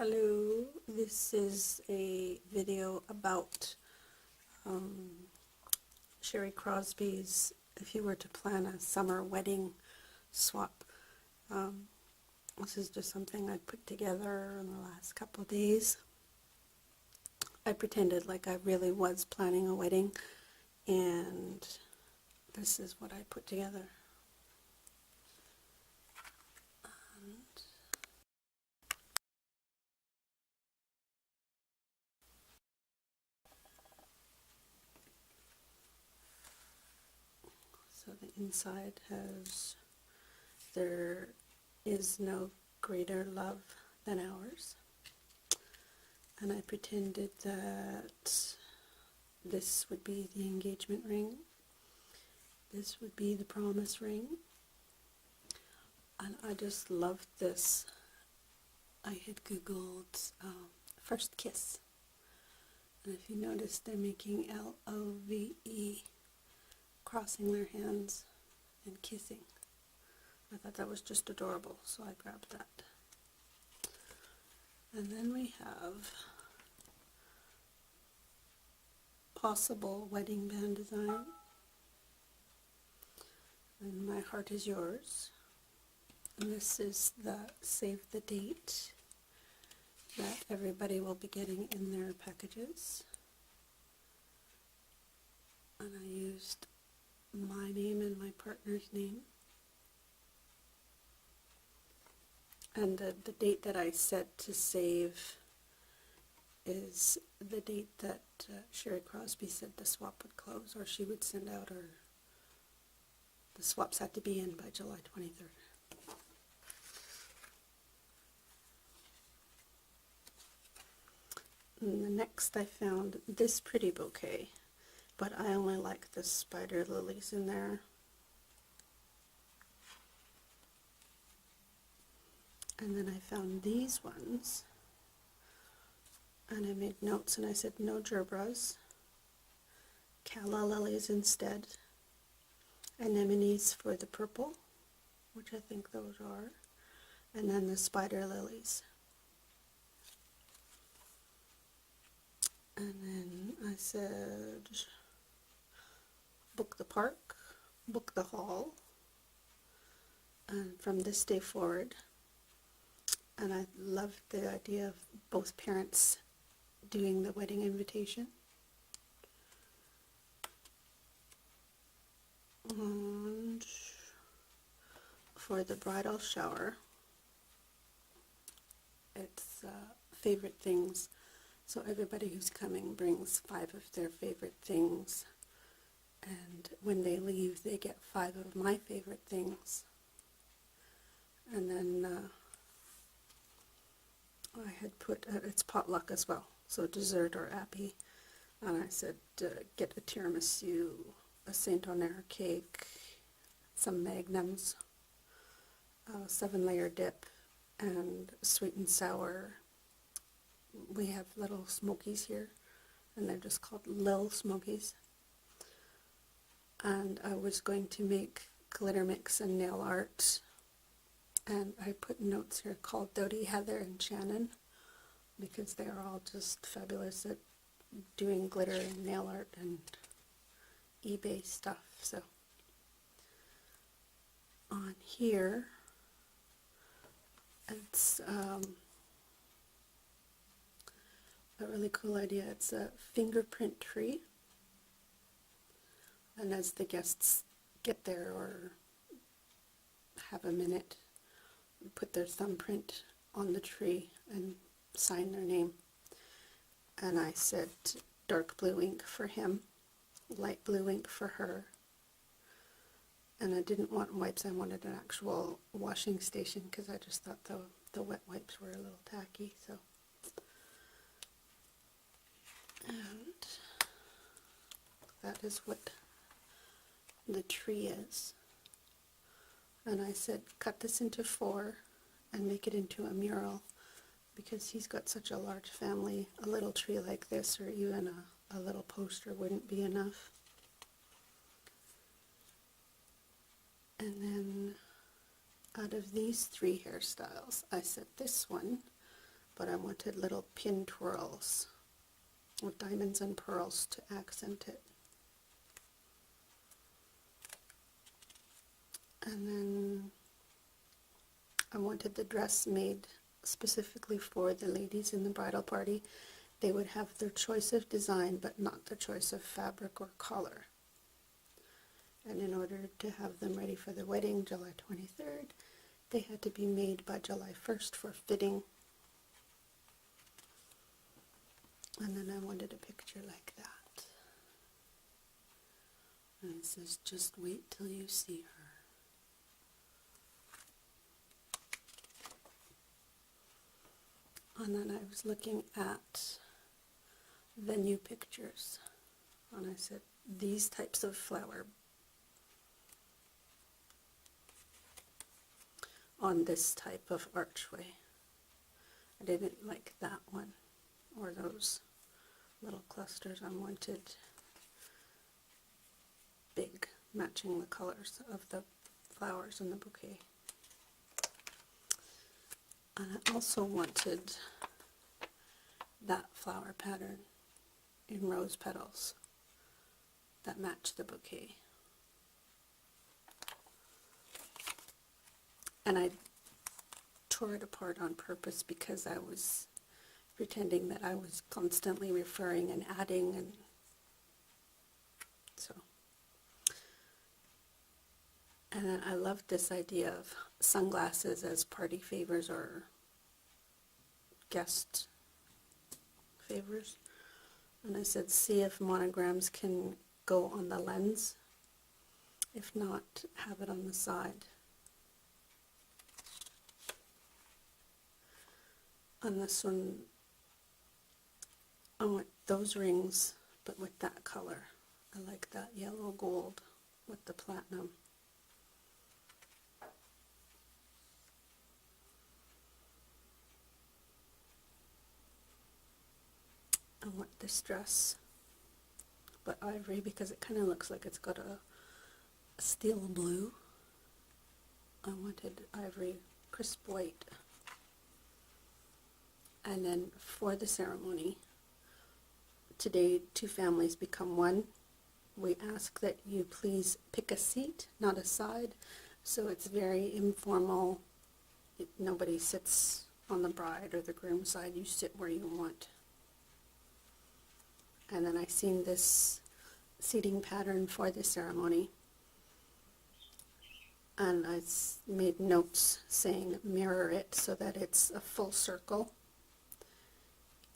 Hello, this is a video about Sherry Crosby's If You Were to Plan a Summer Wedding Swap. This is just something I put together in the last couple of days. I pretended like I really was planning a wedding, and this is what I put together. So the inside has, there is no greater love than ours. And I pretended that this would be the engagement ring. This would be the promise ring. And I just loved this. I had Googled first kiss. And if you notice, they're making L-O-V-E, crossing their hands and kissing. I thought that was just adorable, so I grabbed that. And then we have possible wedding band design. And My Heart Is Yours. And this is the save the date that everybody will be getting in their packages. And I used my name and my partner's name. And the date that I set to save is the date that Sherry Crosby said the swap would close, or she would send out her, the swaps had to be in by July 23rd. And the next I found this pretty bouquet, but I only like the spider lilies in there. And then I found these ones, and I made notes and I said no gerbras, calla lilies instead, anemones for the purple, which I think those are, and then the spider lilies. And then I said book the park, book the hall, and from this day forward. And I loved the idea of both parents doing the wedding invitation. And for the bridal shower, it's favorite things. So everybody who's coming brings 5 of their favorite things. And when they leave, they get 5 of my favorite things. And then I had put, it's potluck as well, so dessert or appy. And I said, get a tiramisu, a Saint Honore cake, some magnums, 7-layer dip, and sweet and sour. We have little smokies here, and they're just called Lil Smokies. And I was going to make glitter mix and nail art. And I put notes here called Dodie, Heather, and Shannon, because they are all just fabulous at doing glitter and nail art and eBay stuff. So on here, it's a really cool idea. It's a fingerprint tree. And as the guests get there or have a minute, put their thumbprint on the tree and sign their name. And I said dark blue ink for him, light blue ink for her. And I didn't want wipes, I wanted an actual washing station because I just thought the wet wipes were a little tacky. So, and that is what the tree is. And I said cut this into 4 and make it into a mural, because he's got such a large family. A little tree like this, or even a little poster, wouldn't be enough. And then out of these 3 hairstyles, I said this one, but I wanted little pin twirls with diamonds and pearls to accent it. And then I wanted the dress made specifically for the ladies in the bridal party. They would have their choice of design, but not the choice of fabric or color. And in order to have them ready for the wedding, July 23rd, they had to be made by July 1st for fitting. And then I wanted a picture like that. And it says, "Just wait till you see her." And then I was looking at venue pictures, and I said, these types of flower on this type of archway. I didn't like that one, or those little clusters. I wanted big, matching the colors of the flowers in the bouquet. And I also wanted that flower pattern in rose petals that matched the bouquet. And I tore it apart on purpose because I was pretending that I was constantly referring and adding, and so. And then I loved this idea of sunglasses as party favors or guest favors. And I said, see if monograms can go on the lens. If not, have it on the side. On this one, I want those rings, but with that color. I like that yellow gold with the platinum. I want this dress, but ivory, because it kind of looks like it's got a steel blue. I wanted ivory, crisp white. And then for the ceremony, today 2 families become one. We ask that you please pick a seat, not a side, so it's very informal. Nobody sits on the bride or the groom side. You sit where you want. And then I seen this seating pattern for the ceremony, and I made notes saying mirror it so that it's a full circle,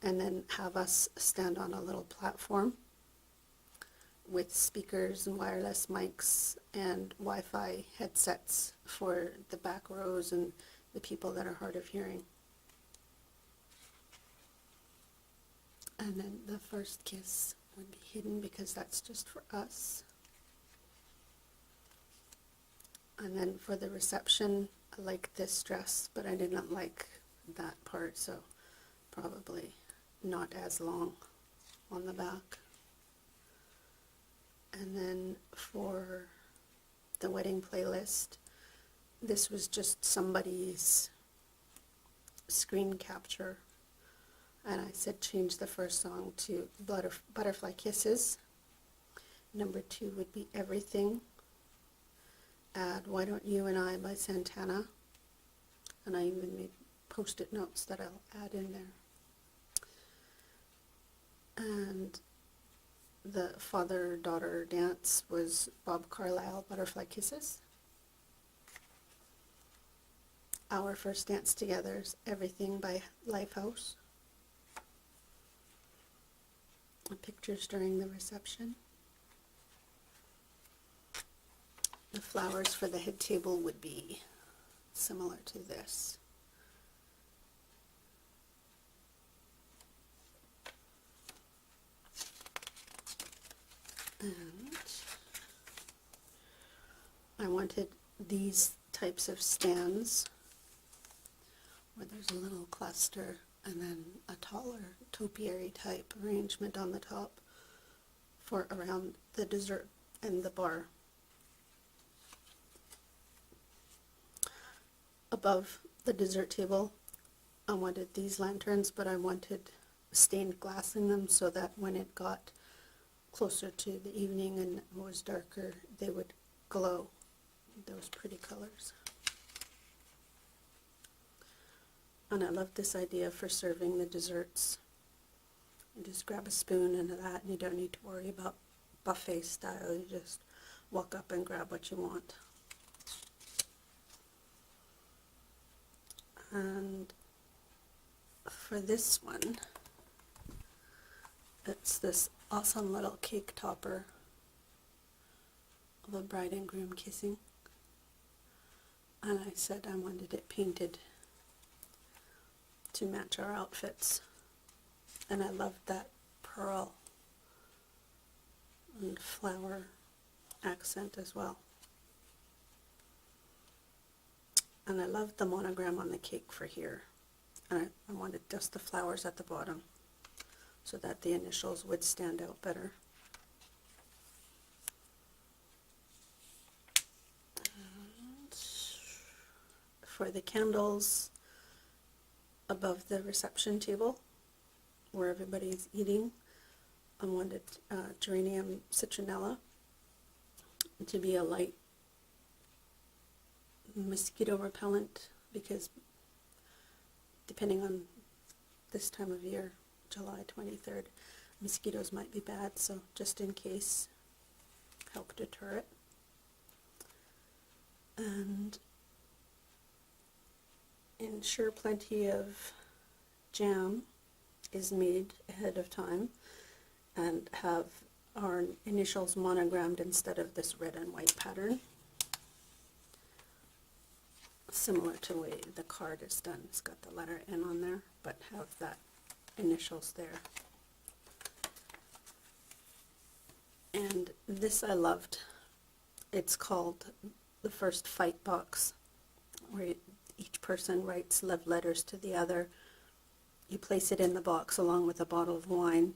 and then have us stand on a little platform with speakers and wireless mics and Wi-Fi headsets for the back rows and the people that are hard of hearing. And then the first kiss would be hidden because that's just for us. And then for the reception, I like this dress, but I didn't like that part, so probably not as long on the back. And then for the wedding playlist, this was just somebody's screen capture. And I said change the first song to Butterfly Kisses. Number 2 would be Everything. Add Why Don't You and I by Santana. And I even made post-it notes that I'll add in there. And the father-daughter dance was Bob Carlyle, Butterfly Kisses. Our first dance together is Everything by Lifehouse. Pictures during the reception. The flowers for the head table would be similar to this. And I wanted these types of stands where there's a little cluster and then a taller topiary type arrangement on the top for around the dessert and the bar. Above the dessert table, I wanted these lanterns, but I wanted stained glass in them so that when it got closer to the evening and it was darker, they would glow. Those pretty colors. And I love this idea for serving the desserts. You just grab a spoon and that, and you don't need to worry about buffet style. You just walk up and grab what you want. And for this one, it's this awesome little cake topper of a bride and groom kissing. And I said I wanted it painted to match our outfits. And I loved that pearl and flower accent as well. And I loved the monogram on the cake for here. And I wanted just the flowers at the bottom so that the initials would stand out better. And for the candles above the reception table where everybody's eating, I wanted geranium citronella to be a light mosquito repellent, because depending on this time of year, July 23rd, mosquitoes might be bad, so just in case, help deter it. And ensure plenty of jam is made ahead of time, and have our initials monogrammed instead of this red and white pattern, similar to the way the card is done. It's got the letter N on there, but have that initials there. And this I loved. It's called the First Fight Box, where each person writes love letters to the other. You place it in the box along with a bottle of wine,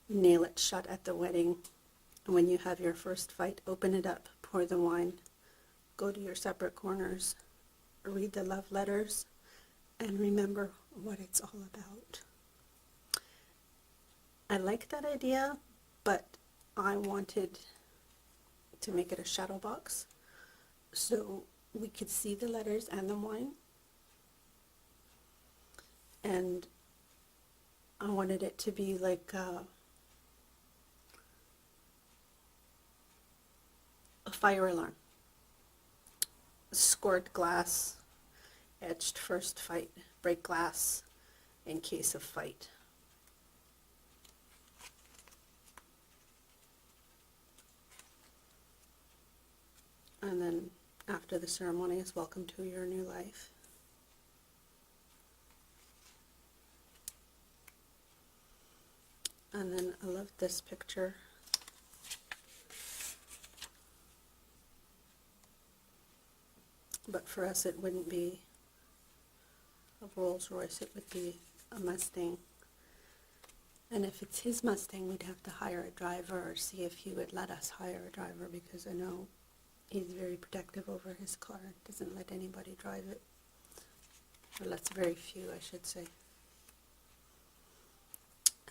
nail it shut at the wedding, and when you have your first fight, open it up, pour the wine, go to your separate corners, read the love letters, and remember what it's all about. I like that idea, but I wanted to make it a shadow box so we could see the letters and the wine. And I wanted it to be like a fire alarm. Scored glass, etched first fight, break glass in case of fight. And then after the ceremony is welcome to your new life. And then I love this picture. But for us it wouldn't be a Rolls Royce, it would be a Mustang. And if it's his Mustang, we'd have to hire a driver or see if he would let us hire a driver, because I know he's very protective over his car, doesn't let anybody drive it. Or lets very few, I should say.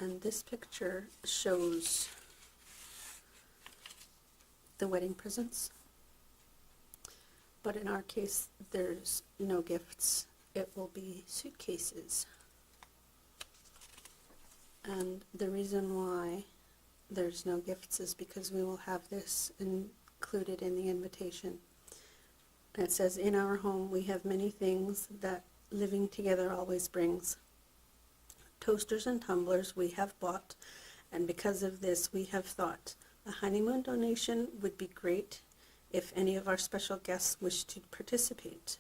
And this picture shows the wedding presents. But in our case, there's no gifts. It will be suitcases. And the reason why there's no gifts is because we will have this included in the invitation. And it says, in our home we have many things that living together always brings. Toasters and tumblers we have bought, and because of this we have thought a honeymoon donation would be great if any of our special guests wish to participate,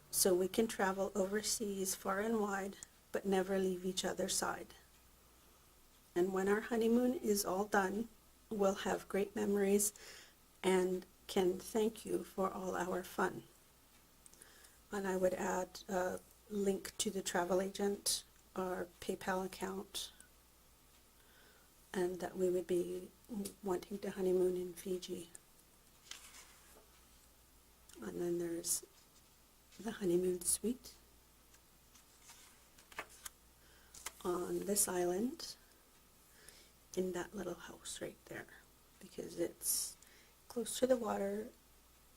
so we can travel overseas far and wide but never leave each other's side. And when our honeymoon is all done, we'll have great memories and can thank you for all our fun. And I would add a link to the travel agent, our PayPal account, and that we would be wanting to honeymoon in Fiji. And then there's the honeymoon suite. on this island in that little house right there, because it's close to the water,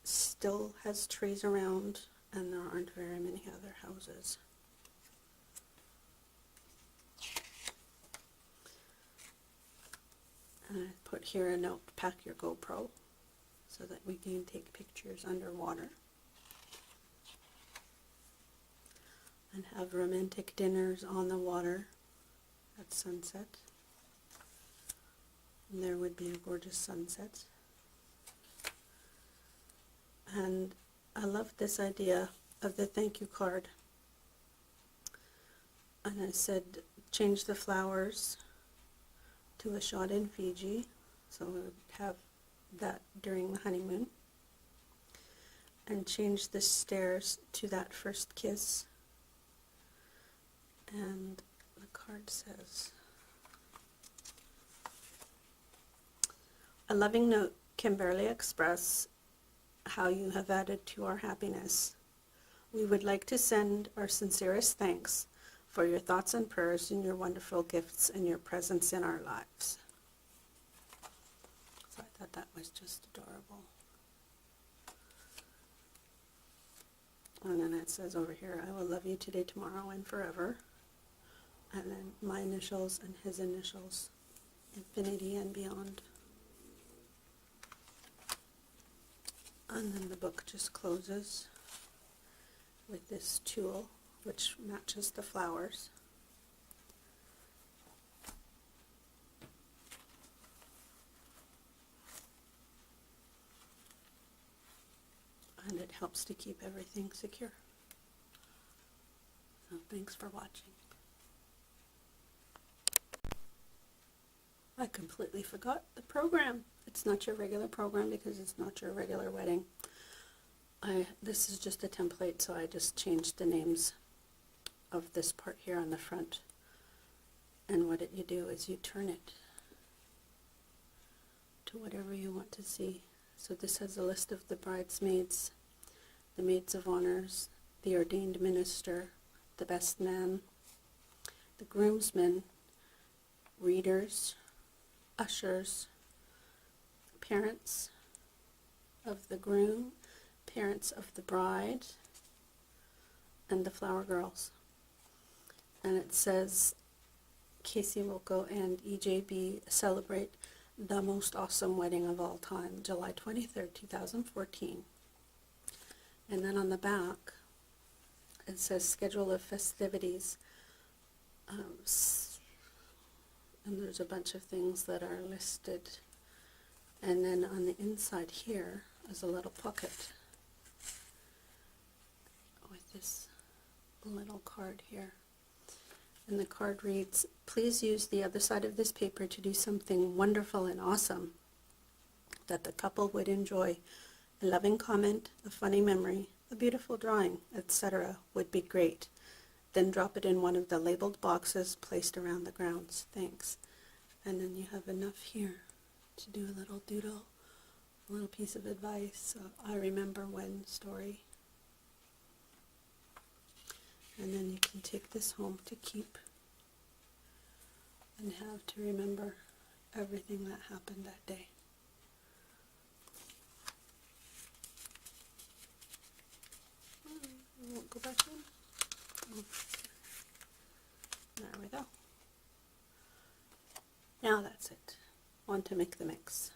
still has trees around, and there aren't very many other houses. And I put here a note, pack your GoPro, so that we can take pictures underwater and have romantic dinners on the water at sunset. And there would be a gorgeous sunset. And I love this idea of the thank you card. And I said, change the flowers to a shot in Fiji, so we would have that during the honeymoon, and change the stairs to that first kiss. And the card says, a loving note can barely express how you have added to our happiness. We would like to send our sincerest thanks for your thoughts and prayers and your wonderful gifts and your presence in our lives. So I thought that was just adorable. And then it says over here, I will love you today, tomorrow, and forever. And then my initials and his initials, infinity and beyond. And then the book just closes with this tulle, which matches the flowers. And it helps to keep everything secure. So thanks for watching. I completely forgot the program. It's not your regular program because it's not your regular wedding. This is just a template, so I just changed the names of this part here on the front. And what you do is you turn it to whatever you want to see. So this has a list of the bridesmaids, the maids of honors, the ordained minister, the best man, the groomsmen, readers, ushers, parents of the groom, parents of the bride, and the flower girls. And it says Casey Wilco and EJB celebrate the most awesome wedding of all time, July 23rd, 2014. And then on the back it says schedule of festivities, and there's a bunch of things that are listed. And then on the inside here is a little pocket with this little card here. And the card reads, please use the other side of this paper to do something wonderful and awesome that the couple would enjoy. A loving comment, a funny memory, a beautiful drawing, etc. would be great. Then drop it in one of the labeled boxes placed around the grounds. Thanks. And then you have enough here to do a little doodle, a little piece of advice, I remember when story. And then you can take this home to keep and have to remember everything that happened that day. I won't go back in. Oh. There we go. Now that's it. On to make the mix.